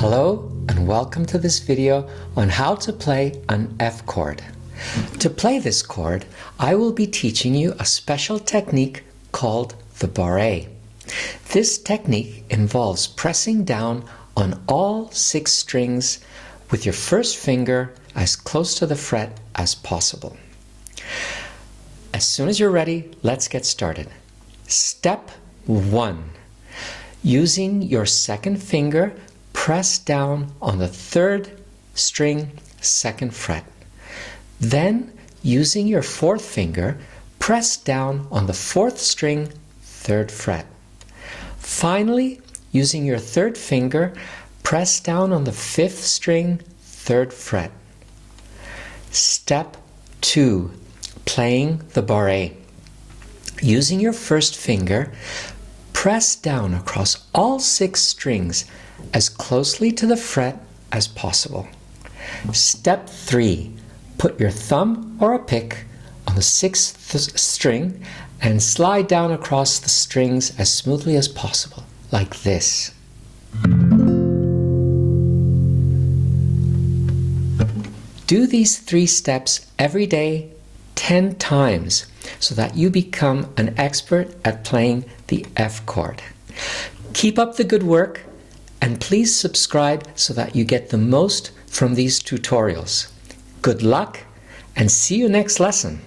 Hello and welcome to this video on how to play an F chord. To play this chord, I will be teaching you a special technique called the barré. This technique involves pressing down on all 6 strings with your first finger as close to the fret as possible. As soon as you're ready, let's get started. Step 1. Using your second finger, press down on the 3rd string, 2nd fret. Then, using your 4th finger, press down on the 4th string, 3rd fret. Finally, using your 3rd finger, press down on the 5th string, 3rd fret. Step 2. Playing the barré. Using your first finger, press down across all 6 strings as closely to the fret as possible. Step 3. Put your thumb or a pick on the 6th string and slide down across the strings as smoothly as possible, like this. Do these 3 steps every day 10 times so that you become an expert at playing the F chord. Keep up the good work and please subscribe so that you get the most from these tutorials. Good luck and see you next lesson.